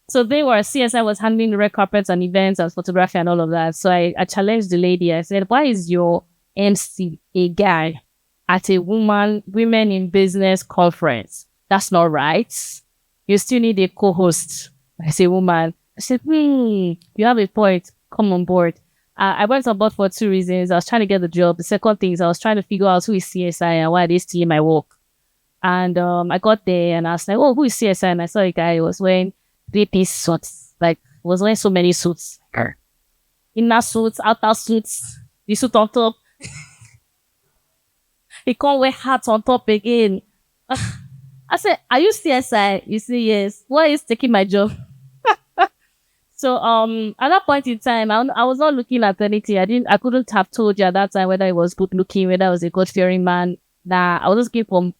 So CSI was handling the red carpets and events and photography and all of that. So I challenged the lady. I said, why is your MC a guy at a women in business conference? That's not right. You still need a co-host as a woman. I said, you have a point. Come on board. I went on board for 2 reasons. I was trying to get the job. The second thing is I was trying to figure out who is CSI and why they steal my work. And I got there and I was like, oh, who is CSI? And I saw a guy who was wearing 3-piece suits. Like, was wearing so many suits. Inner suits, outer suits, the suit on top. He can't wear hats on top again. I said, are you CSI? You say yes. Why is taking my job? So at that point in time, I was not looking at anything. I couldn't have told you at that time whether it was good looking, whether I was a God fearing man. Nah, I was just looking for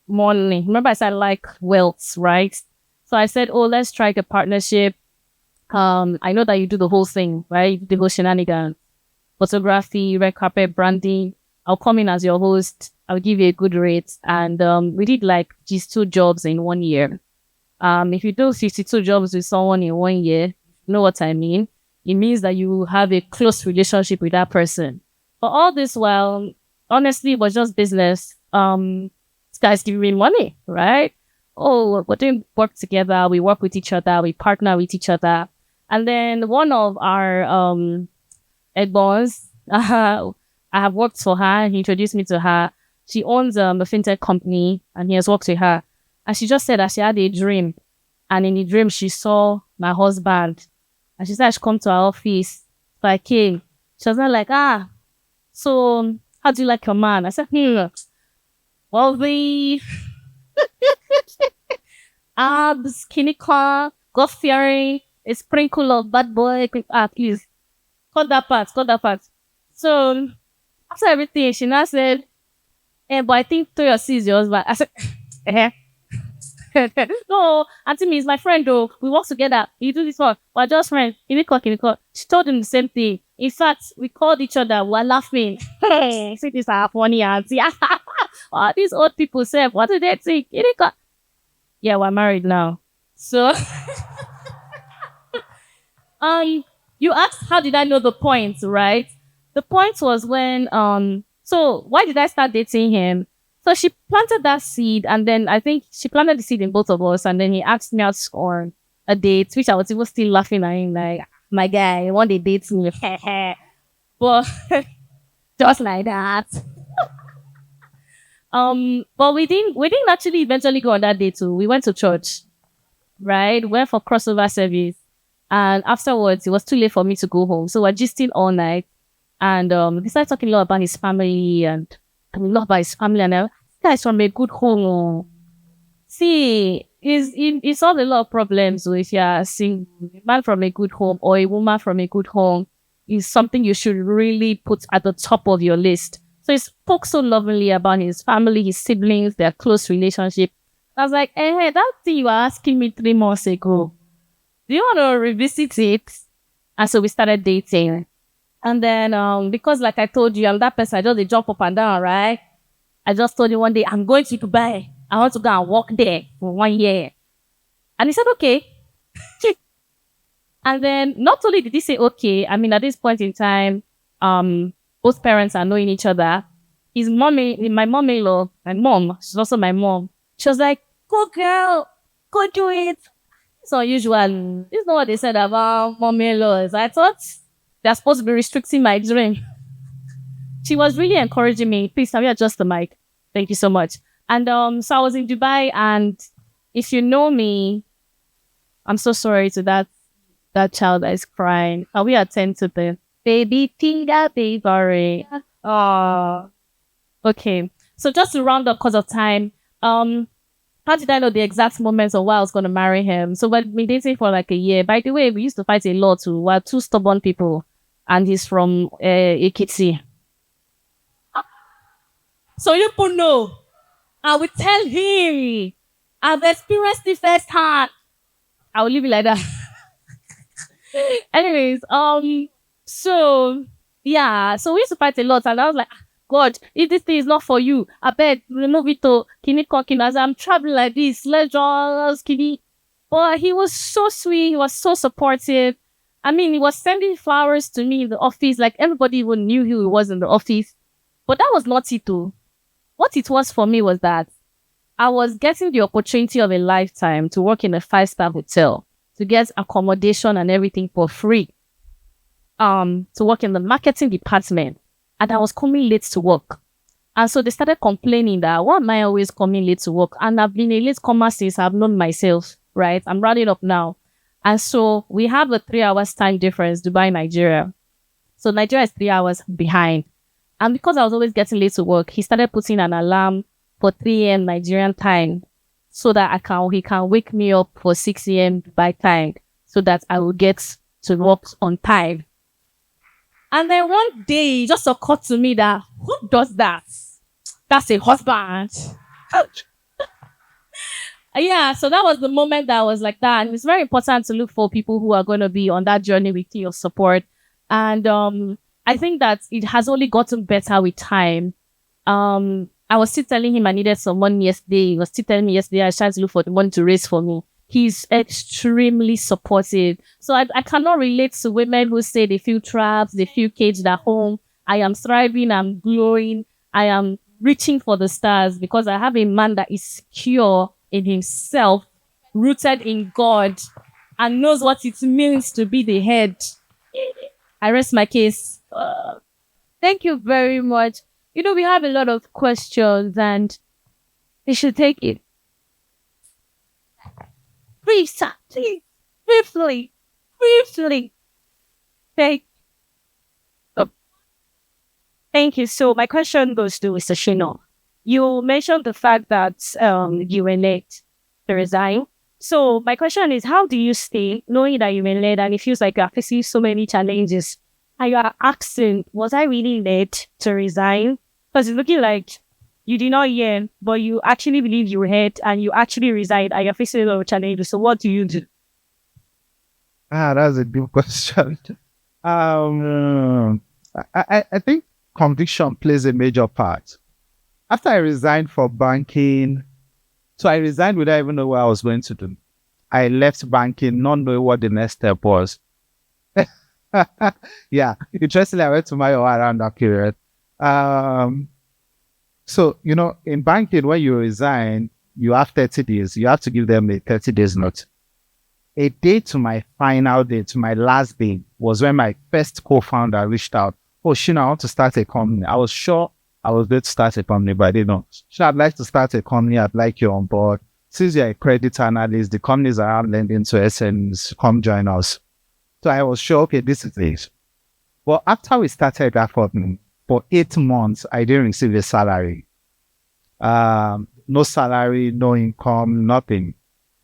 money. Remember I said I like wealth, right? So I said, oh, let's strike a partnership. I know that you do the whole thing, right? You do the whole shenanigans, photography, red carpet, branding. I'll come in as your host. I'll give you a good rate. And we did like these 2 jobs in 1 year. If you do 52 jobs with someone in 1 year, you know what I mean? It means that you have a close relationship with that person. But all this while, honestly, it was just business. This guy's giving me money, right? Oh, we're doing work together. We work with each other. We partner with each other. And then one of our Egbons, I have worked for her. He introduced me to her. She owns a fintech company and he has worked with her. And she just said that she had a dream. And in the dream, she saw my husband. And she said I should come to our office. So I came. She was not like, so how do you like your man? I said, well, the skinny car, God fearing, a sprinkle of bad boy. Please. Cut that part. So after everything, she now said, but I think Toyosi is your husband. I said, no, Auntie me is my friend though. We work together. You do this one. We're just friends. Can you call? She told him the same thing. In fact, we called each other. We were laughing. Hey, see this are funny auntie. These old people say, what do they think? Yeah, we're married now. So you asked how did I know the point, right? The point was when so why did I start dating him? So she planted that seed, and then I think she planted the seed in both of us, and then he asked me out on a date, which I was even still laughing at him, like, my guy, one day dates me. But just like that. But we didn't actually eventually go on that date too. We went to church, right? Went for crossover service. And afterwards, it was too late for me to go home. So we're gisting all night. And he started talking a lot about his family and a lot about his family. And this guy's from a good home. See, he solved a lot of problems with a man from a good home or a woman from a good home is something you should really put at the top of your list. So he spoke so lovingly about his family, his siblings, their close relationship. I was like, hey, that thing you were asking me 3 months ago, do you want to revisit it? And so we started dating. And then, because like I told you, I'm that person, I just jump up and down, right? I just told you one day, I'm going to Dubai. I want to go and work there for 1 year. And he said, okay. And then not only did he say, okay, I mean, at this point in time, both parents are knowing each other. My mom-in-law, my mom, she's also my mom. She was like, go girl, go do it. It's unusual. This is not what they said about mom-in-laws. I thought they're supposed to be restricting my dream. She was really encouraging me. Please, can we adjust the mic? Thank you so much. And so I was in Dubai, and if you know me, I'm so sorry to that that child that is crying. Can we attend to the baby Tinga baby? Oh, okay. So just to round up because of time, how did I know the exact moments of why I was going to marry him? So we've been dating for like a year. By the way, we used to fight a lot too. We're two stubborn people, and he's from Ekiti. So you people know, I will tell him. I've experienced it firsthand. I will leave it like that. Anyways, so yeah, so we used to fight a lot, and I was like, God, if this thing is not for you, I bet remove it to Kini Kokin as I'm traveling like this. Let's just Kini. But he was so sweet, he was so supportive. I mean, he was sending flowers to me in the office, like everybody even knew who he was in the office. But that was not it too. What it was for me was that I was getting the opportunity of a lifetime to work in a 5-star hotel, to get accommodation and everything for free. To work in the marketing department. And I was coming late to work. And so they started complaining that, why am I always coming late to work? And I've been a late comer since I've known myself, right? I'm rounding up now. And so we have a 3 hours time difference, Dubai, Nigeria. So Nigeria is 3 hours behind. And because I was always getting late to work, he started putting an alarm for 3 a.m. Nigerian time so that he can wake me up for 6 a.m. Dubai time so that I will get to work on time. And then one day, it just occurred to me that, who does that? That's a husband. Yeah, so that was the moment that I was like that. And it's very important to look for people who are going to be on that journey with your support. And I think that it has only gotten better with time. I was still telling him I needed some money yesterday. He was still telling me yesterday I tried to look for the money to raise for me. He's extremely supportive. So I cannot relate to women who say they feel trapped, they feel caged at home. I am thriving, I'm glowing, I am reaching for the stars because I have a man that is secure in himself, rooted in God, and knows what it means to be the head. I rest my case. Thank you very much. You know, we have a lot of questions and we should take it. Please, sir, please, briefly. Thank you. So my question goes to Mr. Shina. You mentioned the fact that you were late to resign. So my question is, how do you stay knowing that you were late and it feels like you're facing so many challenges? And you are asking, was I really late to resign? Because it's looking like you did not hear, but you actually believe you heard and you actually resigned and you're facing a lot of challenges. So what do you do? That's a deep question. I think conviction plays a major part. After I resigned for banking, so I resigned without even knowing what I was going to do. I left banking, not knowing what the next step was. Yeah, interestingly, I went to my around that period. So, you know, in banking, when you resign, you have 30 days. You have to give them a 30 days notice. A day to my final day, to my last day, was when my first co-founder reached out. Oh, Shina, I want to start a company. I was sure I was going to start a company, but I didn't know. Shina, I'd like to start a company. I'd like you on board. Since you're a credit analyst, the companies around lending to SMEs, come join us. So I was sure, okay, this is it. Well, after we started that company, for 8 months, I didn't receive a salary. No salary, no income, nothing.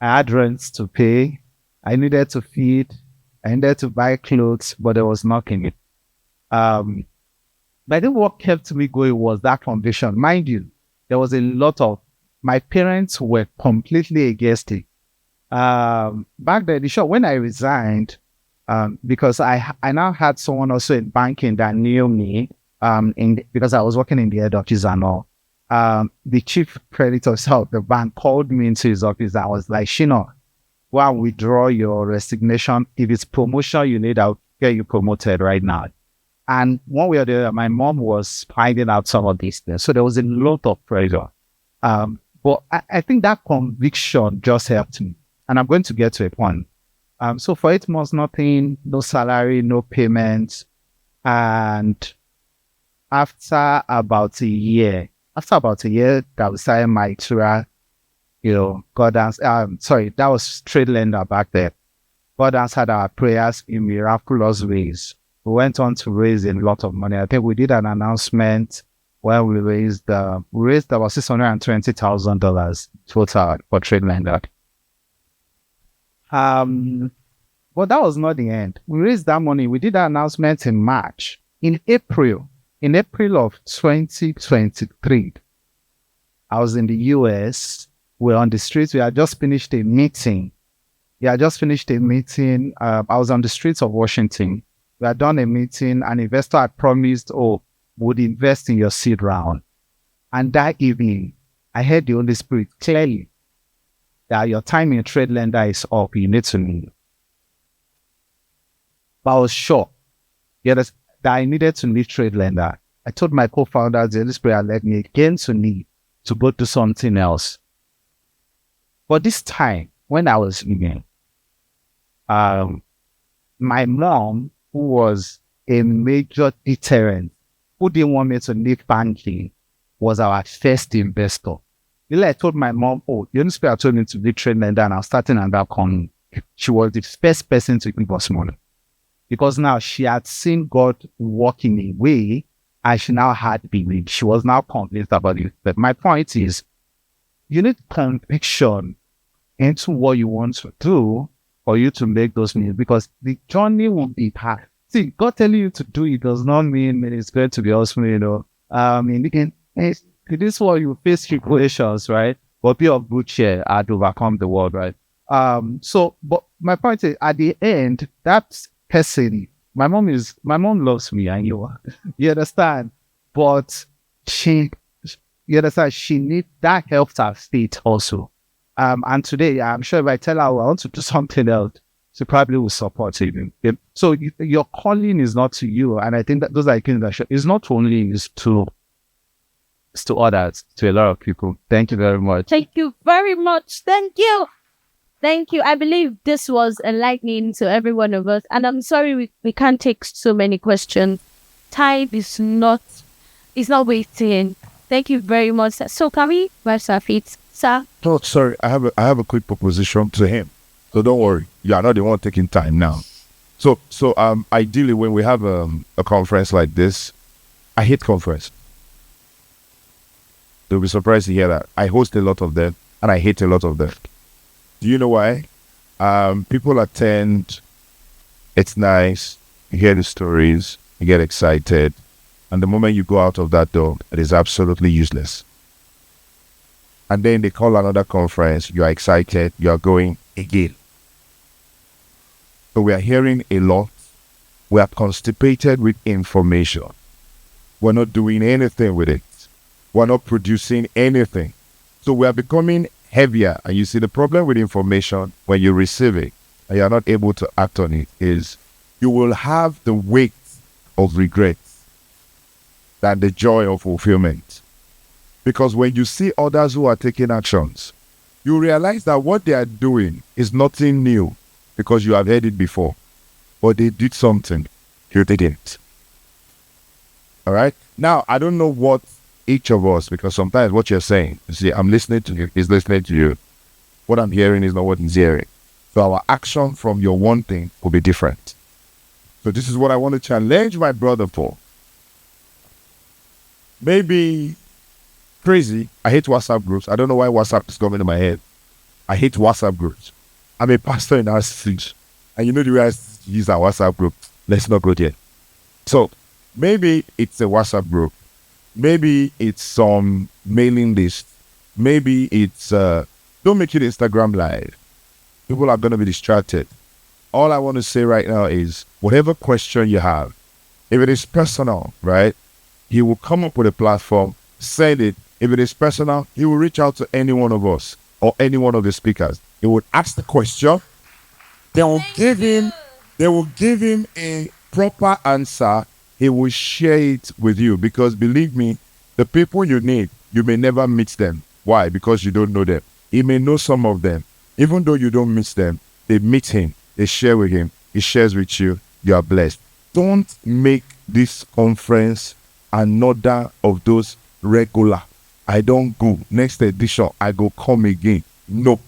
I had rents to pay. I needed to feed. I needed to buy clothes, but there was nothing. But I think what kept me going was that conviction. Mind you, there was a lot of, my parents were completely against it. Back then, when I resigned, because I now had someone also in banking that knew me, because I was working in the head office and all. The chief credit officer of the bank called me into his office. I was like, Shina, go and withdraw your resignation. If it's promotion you need, I'll get you promoted right now. And one way or the other, my mom was finding out some of these things. So there was a lot of pressure. But I think that conviction just helped me. And I'm going to get to a point. So for 8 months, nothing, no salary, no payments. And after about a year that we started my tour, that was trade lender back there. God answered our prayers in miraculous ways. We went on to raise a lot of money. I think we did an announcement where we raised about $620,000 total for trade lender. But that was not the end. We raised that money. We did that announcement in March. In April of 2023, I was in the US. We're on the streets. We had just finished a meeting. I was on the streets of Washington. We had done a meeting. An investor had promised, would invest in your seed round. And that evening, I heard the Holy Spirit clearly that your time in trade lender is up. You need to leave. But I was sure that I needed to leave trade lender. I told my co-founders, the Holy Spirit had led me again to leave, to go do something else. But this time, when I was leaving, my mom, who was a major deterrent, who didn't want me to leave banking, was our first investor. I told my mom, the Holy Spirit told me to leave trade lender and I was starting another company. She was the first person to give us money. Because now she had seen God work in a way and she now had belief. She was now convinced about it. But my point is, you need conviction into what you want to do for you to make those moves, because the journey will be hard. See, God telling you to do it does not mean it's going to be awesome, it is what you face situations, right? But be of good cheer and overcome the world, right? But my point is, at the end, that's person. My mom loves me, and you understand. But she needs that helps her faith also. And today, I'm sure if I tell her I want to do something else, she probably will support it. So your calling is not to you, and I think that those are things that it's not only it's to others, to a lot of people. Thank you very much. Thank you very much. Thank you. Thank you. I believe this was enlightening to every one of us. And I'm sorry we can't take so many questions. Time is not waiting. Thank you very much. So can we brush our feet, sir? Oh, sorry. I have a quick proposition to him. So don't worry. You are not the one taking time now. So ideally when we have a conference like this, I hate conference. You'll be surprised to hear that. I host a lot of them and I hate a lot of them. Do you know why? People attend, it's nice, you hear the stories, you get excited, and the moment you go out of that door, it is absolutely useless. And then they call another conference, you are excited, you are going again. So we are hearing a lot. We are constipated with information. We're not doing anything with it. We're not producing anything. So we are becoming heavier. And you see, the problem with information, when you receive it and you're not able to act on it, is you will have the weight of regret than the joy of fulfillment. Because when you see others who are taking actions, you realize that what they are doing is nothing new, because you have heard it before. But they did something you didn't. All right? Now, I don't know what each of us, because sometimes what you're saying, you see, I'm listening to you, he's listening to you. What I'm hearing is not what he's hearing. So our action from your one thing will be different. So this is what I want to challenge my brother for. Maybe crazy. I hate WhatsApp groups. I don't know why WhatsApp is coming in my head. I hate WhatsApp groups. I'm a pastor in RCC. And you know the way I use our WhatsApp group. Let's not go there. So maybe it's a WhatsApp group. Maybe it's some mailing list. Maybe it's, don't make it Instagram live. People are going to be distracted. All I want to say right now is, whatever question you have, if it is personal, right, he will come up with a platform, send it. If it is personal, he will reach out to any one of us or any one of the speakers. He would ask the question. They will give him a proper answer. He will share it with you, because believe me, the people you need, you may never meet them. Why? Because you don't know them. He may know some of them. Even though you don't meet them, they meet him, they share with him, he shares with you, you are blessed. Don't make this conference another of those regular. I don't go. Next edition, I go come again. No.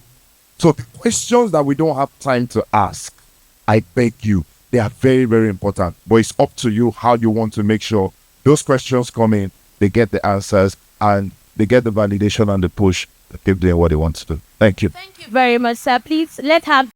So the questions that we don't have time to ask, I beg you. They are very, very important. But it's up to you how you want to make sure those questions come in, they get the answers, and they get the validation and the push to keep doing what they want to do. Thank you. Very much, sir. Please, let's have